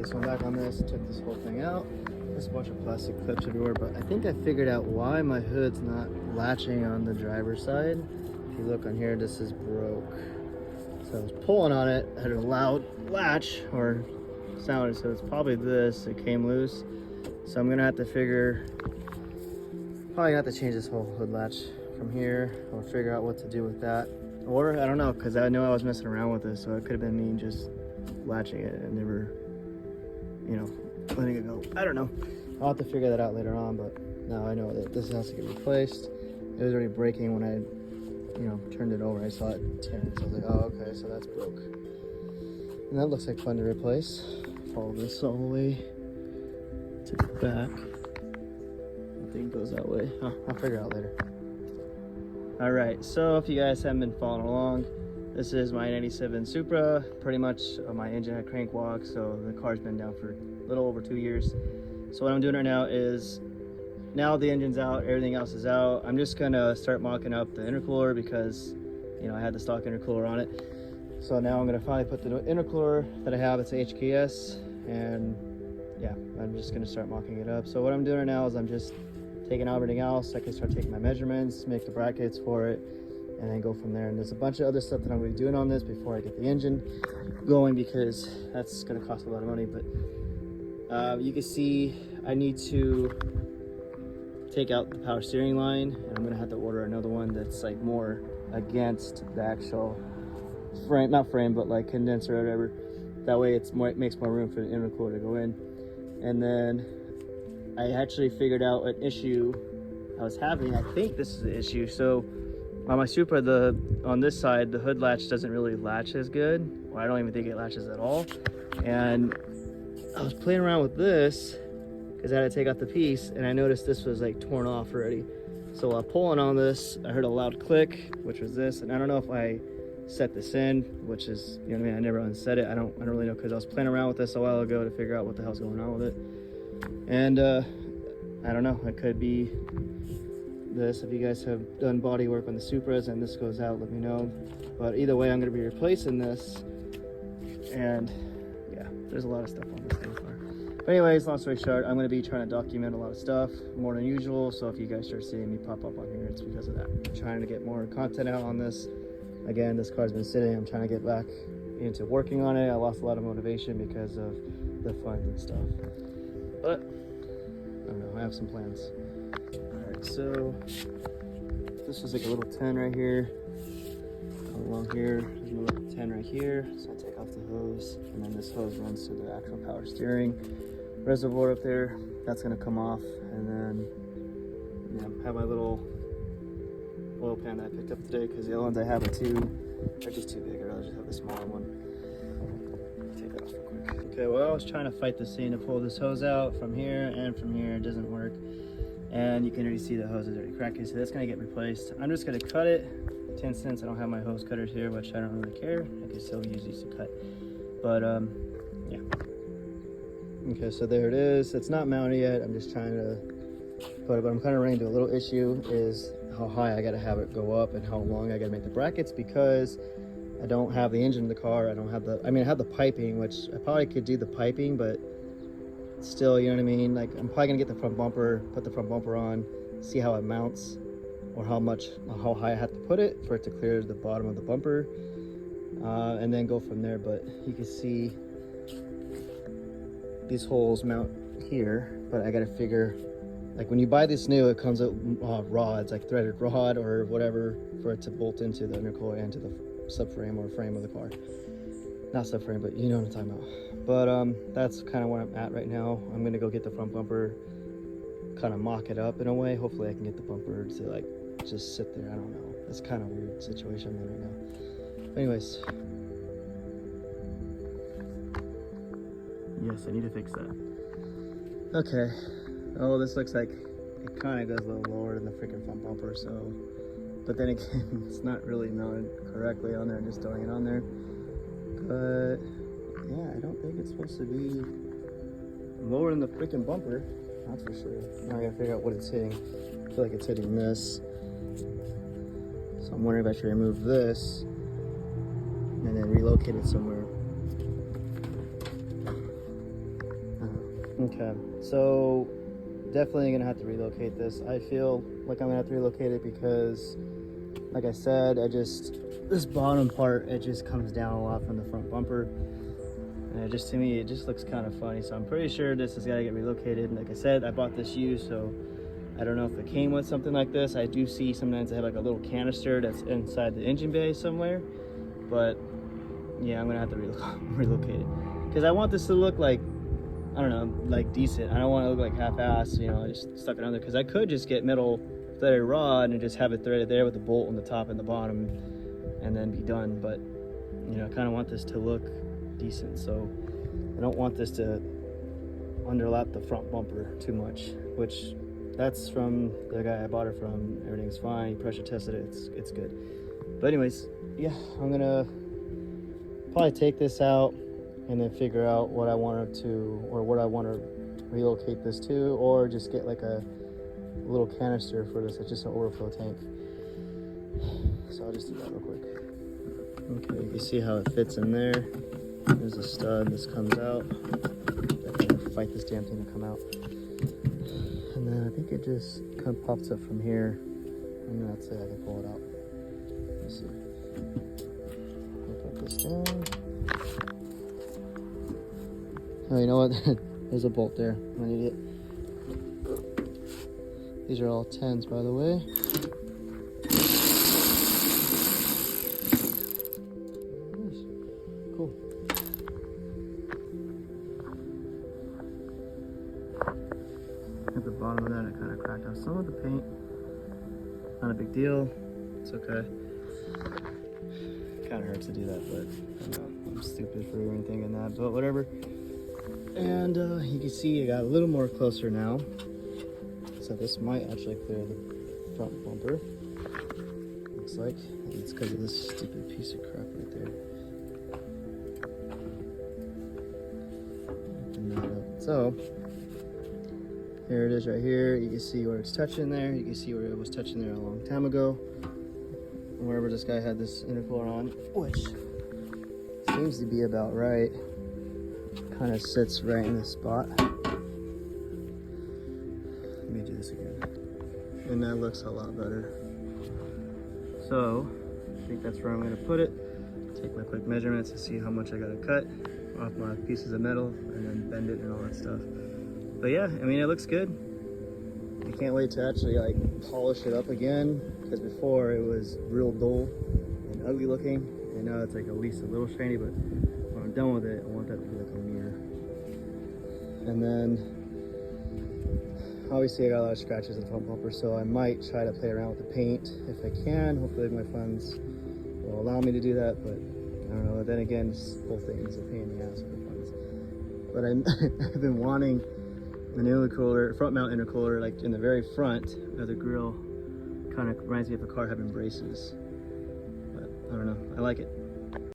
So I'm back on this, took this whole thing out. There's a bunch of plastic clips everywhere, but I think I figured out why my hood's not latching on the driver's side. If you look on here, this is broke. So I was pulling on it, had a loud latch or sounded, so it's probably this, it came loose. So I'm gonna have to probably gonna have to change this whole hood latch from here, or figure out what to do with that. Or, I don't know, because I knew I was messing around with this, so it could have been me just latching it and never, you know, letting it go. I don't know. I'll have to figure that out later on, but now I know that this has to get replaced. It was already breaking when I, you know, turned it over. I saw it tearing, so I was like, oh, okay, so that's broke. And that looks like fun to replace. Follow this all the way to the back. I think it goes that way. Oh, I'll figure it out later. All right, so if you guys haven't been following along, this is my 97 Supra. Pretty much my engine had crank walk, so the car's been down for a little over 2 years. So what I'm doing right now is, now the engine's out, everything else is out, I'm just gonna start mocking up the intercooler because, you know, I had the stock intercooler on it. So now I'm gonna finally put the intercooler that I have, it's a HKS, and yeah, I'm just gonna start mocking it up. So what I'm doing right now is I'm just taking out everything else. I can start taking my measurements, make the brackets for it, and then go from there. And there's a bunch of other stuff that I'm going to be doing on this before I get the engine going, because that's going to cost a lot of money. But you can see I need to take out the power steering line, and I'm going to have to order another one that's like more against the actual frame, not frame, but like condenser or whatever. That way it makes more room for the intercooler to go in. And then I actually figured out an issue I was having. I think this is the issue. So on my Supra, on this side, the hood latch doesn't really latch as good. Or I don't even think it latches at all. And I was playing around with this because I had to take out the piece, and I noticed this was like torn off already. So while pulling on this, I heard a loud click, which was this. And I don't know if I set this in, which is, you know what I mean, I never unset it. I don't really know, because I was playing around with this a while ago to figure out what the hell's going on with it. And I don't know, it could be this. If you guys have done body work on the Supras and this goes out, let me know. But either way, I'm going to be replacing this. And yeah, there's a lot of stuff on this so far. But anyways, long story short, I'm going to be trying to document a lot of stuff, more than usual. So if you guys start seeing me pop up on here, it's because of that. I'm trying to get more content out on this. Again, this car's been sitting. I'm trying to get back into working on it. I lost a lot of motivation because of the funds and stuff. But I don't know, I have some plans. All right, so this is like a little 10 right here. Along here, there's a little 10 right here. So I take off the hose, and then this hose runs to the actual power steering reservoir up there. That's gonna come off, and then have my little oil pan that I picked up today, because the other ones I have are just too big. I'd rather just have the smaller one. Take that off real quick. Okay, well, I was trying to fight this thing to pull this hose out from here and from here. It doesn't work. And you can already see the hose is already cracking, so that's gonna get replaced. I'm just gonna cut it. 10 cents, I don't have my hose cutters here, which I don't really care. I can still use these to cut. But yeah. Okay, so there it is. It's not mounted yet. I'm just trying to put it, but I'm kind of running into a little issue is how high I gotta have it go up and how long I gotta make the brackets, because I don't have the engine in the car. I don't have I have the piping, which I probably could do the piping, but still, you know what I mean? Like, I'm probably gonna get the front bumper, put the front bumper on, see how it mounts, or how high I have to put it for it to clear the bottom of the bumper, and then go from there. But you can see these holes mount here, but I gotta figure, like when you buy this new, it comes with rods, like threaded rod or whatever, for it to bolt into the intercooler and to the subframe or frame of the car. Not subframe, but you know what I'm talking about. But that's kind of where I'm at right now. I'm gonna go get the front bumper, kind of mock it up in a way. Hopefully I can get the bumper to like just sit there. I don't know. It's kind of a weird situation I'm in right now. But anyways. Yes, I need to fix that. Okay. Oh, this looks like it kind of goes a little lower than the freaking front bumper, so. But then again, it's not really mounted correctly on there. I'm just throwing it on there. But yeah, I don't think it's supposed to be lower than the freaking bumper. That's for sure. Now I gotta figure out what it's hitting. I feel like it's hitting this. So I'm wondering if I should remove this and then relocate it somewhere. Okay, so definitely gonna have to relocate this. I feel like I'm gonna have to relocate it because, like I said, this bottom part, it just comes down a lot from the front bumper. And it just, to me, it just looks kind of funny. So I'm pretty sure this has got to get relocated. And like I said, I bought this used, so I don't know if it came with something like this. I do see sometimes they have like a little canister that's inside the engine bay somewhere. But yeah, I'm gonna have to relocate it because I want this to look like, I don't know, like decent. I don't want to look like half-assed, you know, I just stuck it under. Because I could just get metal threaded rod and just have it threaded there with the bolt on the top and the bottom, and then be done. But you know, I kind of want this to look decent, so I don't want this to underlap the front bumper too much, which that's from the guy I bought it from. Everything's fine. He pressure tested it. It's good. But anyways, yeah, I'm gonna probably take this out and then figure out what I want to relocate this to, or just get like a little canister for this. It's just an overflow tank. So I'll just do that real quick. Okay, you can see how it fits in there. There's a stud. This comes out. Definitely gonna fight this damn thing to come out. And then I think it just kind of pops up from here, and that's it. I can pull it out. Let's see. I'll put this down. Oh, you know what? There's a bolt there. I'm an idiot. These are all 10s, by the way. Cool. At the bottom of that, it kind of cracked out some of the paint. Not a big deal. It's okay. Kind of hurts to do that, but I know I'm stupid for even thinking that, but whatever. And you can see it got a little more closer now. So this might actually clear the front bumper. Looks like. And it's because of this stupid piece of crap right there. Open that up. So here it is right here. You can see where it's touching there. You can see where it was touching there a long time ago. Wherever this guy had this intercooler on, which seems to be about right. Kind of sits right in this spot. Let me do this again. And that looks a lot better. So I think that's where I'm gonna put it. Take my quick measurements to see how much I gotta cut off my pieces of metal and then bend it and all that stuff. But yeah, I mean, it looks good. I can't wait to actually like polish it up again, because before it was real dull and ugly looking, and now it's like at least a little shiny. But when I'm done with it, I want that to be like a mirror. And then obviously I got a lot of scratches in the front bumper, so I might try to play around with the paint if I can. Hopefully my funds will allow me to do that, but I don't know. Then again, this whole thing is a pain in the ass with the funds. But I've been wanting an intercooler, front mount intercooler, like in the very front of the grill. Kind of reminds me of a car having braces. But I don't know, I like it.